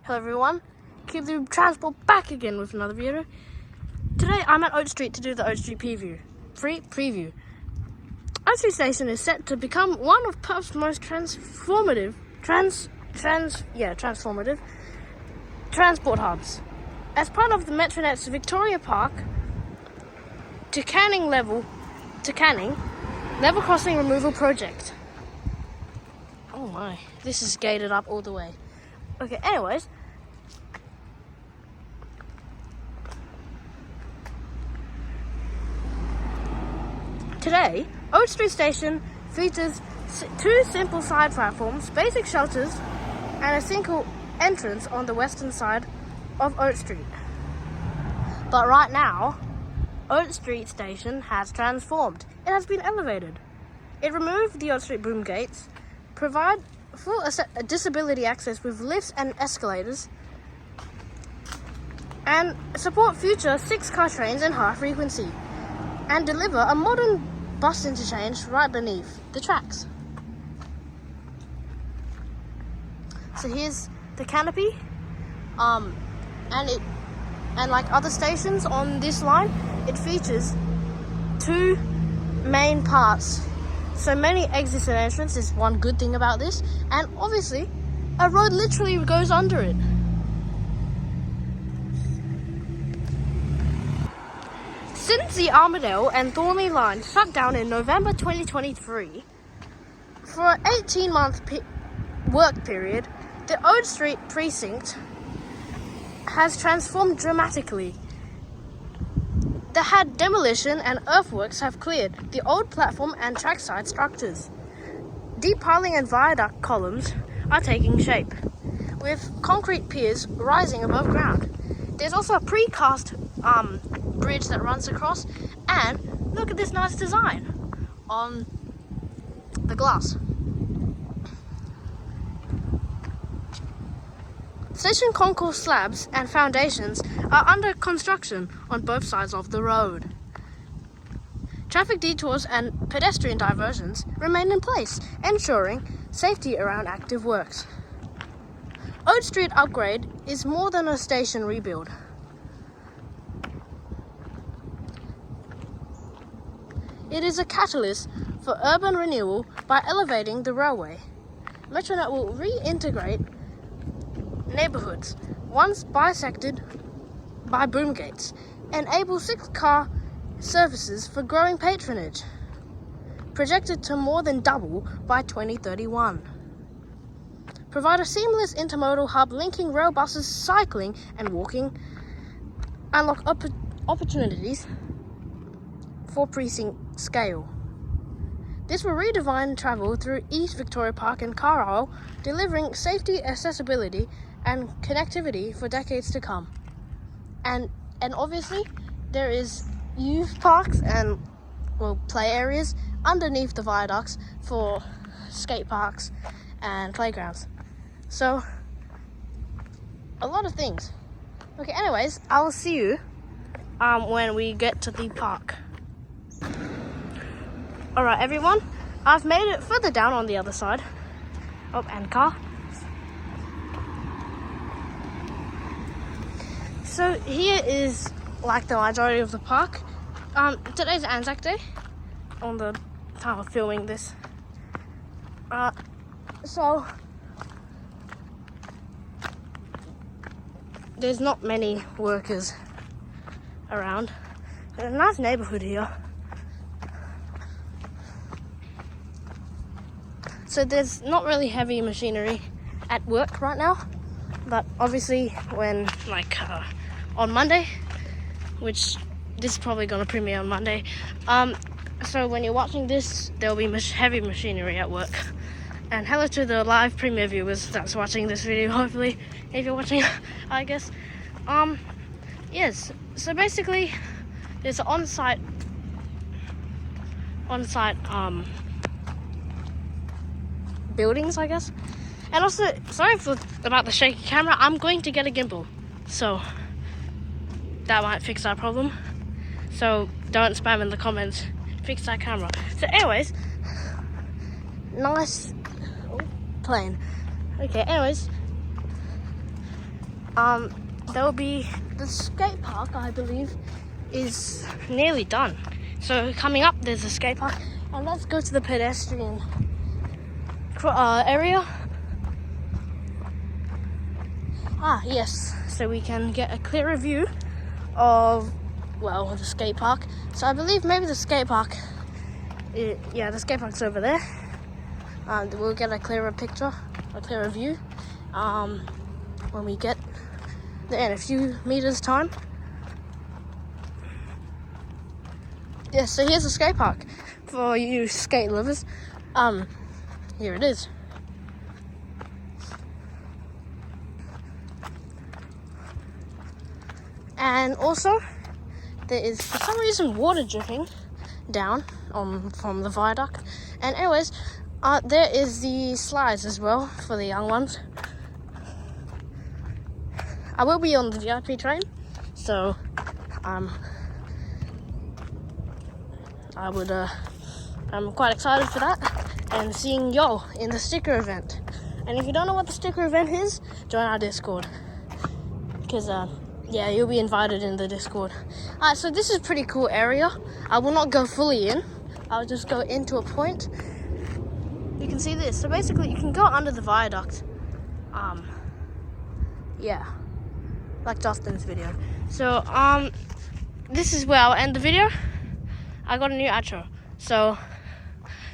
Hello everyone, CubeTheBube Transport back again with another video. Today I'm at Oat Street to do the Oat Street preview. Oat Street Station is set to become one of Perth's most transformative transport hubs. As part of the METRONET's Victoria Park to Canning level crossing removal project. Oh my, this is gated up all the way. Okay, anyways. Today, Oat Street Station features two simple side platforms, basic shelters, and a single entrance on the western side of Oat Street. But right now, Oat Street Station has transformed. It has been elevated. It removed the Oat Street boom gates, provide full disability access with lifts and escalators, and support future 6-car trains in high frequency, and deliver a modern bus interchange right beneath the tracks. So here's the canopy, and like other stations on this line, it features two main parts. So many exits and entrances is one good thing about this, and obviously a road literally goes under it. Since the Armadale and Thornlie Line shut down in November 2023, for an 18-month work period, the Oat Street precinct has transformed dramatically. The demolition and earthworks have cleared the old platform and trackside structures. Deep piling and viaduct columns are taking shape, with concrete piers rising above ground. There's also a precast bridge that runs across, and look at this nice design on the glass. Station concourse slabs and foundations are under construction on both sides of the road. Traffic detours and pedestrian diversions remain in place, ensuring safety around active works. Oat Street upgrade is more than a station rebuild. It is a catalyst for urban renewal by elevating the railway. METRONET will reintegrate neighbourhoods once bisected by boom gates, enable 6-car services for growing patronage, projected to more than double by 2031. Provide a seamless intermodal hub linking rail buses, cycling and walking, unlock opportunities for precinct scale. This will redefine travel through East Victoria Park and Carlisle, delivering safety, accessibility and connectivity for decades to come. And obviously there is youth parks and play areas underneath the viaducts for skate parks and playgrounds. So a lot of things. Okay, anyways, I will see you when we get to the park. Alright everyone, I've made it further down on the other side. Oh, and car. So here is like the majority of the park. Today's Anzac Day on the time of filming this. So there's not many workers around. There's a nice neighborhood here. So there's not really heavy machinery at work right now, but obviously when on Monday, which this is probably going to premiere on Monday, so when you're watching this, there'll be heavy machinery at work. And hello to the live premiere viewers that's watching this video, hopefully, if you're watching, I guess. Yes, so basically there's an on-site buildings, I guess. And also, sorry about the shaky camera, I'm going to get a gimbal, so that might fix that problem. So don't spam in the comments, fix that camera. So anyways, nice plane. Okay, anyways, there will be the skate park, I believe, is nearly done. So coming up, there's a skate park, and let's go to the pedestrian area. Yes, so we can get a clearer view of, well, the skate park. So I believe maybe the skate park, the skate park's over there. We'll get a clearer picture, a clearer view when we get there in a few meters time. Yeah, so here's the skate park for you skate lovers. Here it is. And also, there is for some reason water dripping down from the viaduct. And anyways, there is the slides as well for the young ones. I will be on the VIP train, so I'm quite excited for that, and seeing y'all in the sticker event. And if you don't know what the sticker event is, join our Discord, because yeah, you'll be invited in the Discord. Alright, so this is a pretty cool area. I will not go fully in. I'll just go into a point. You can see this. So basically, you can go under the viaduct. Yeah, like Justin's video. So this is where I'll end the video. I got a new outro. So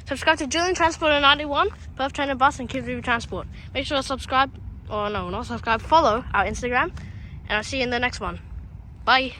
subscribe to Julian Transporter 91, Perth Train and Bus, and CubeTheBube Transport. Make sure to subscribe, or no, not subscribe, follow our Instagram. And I'll see you in the next one. Bye.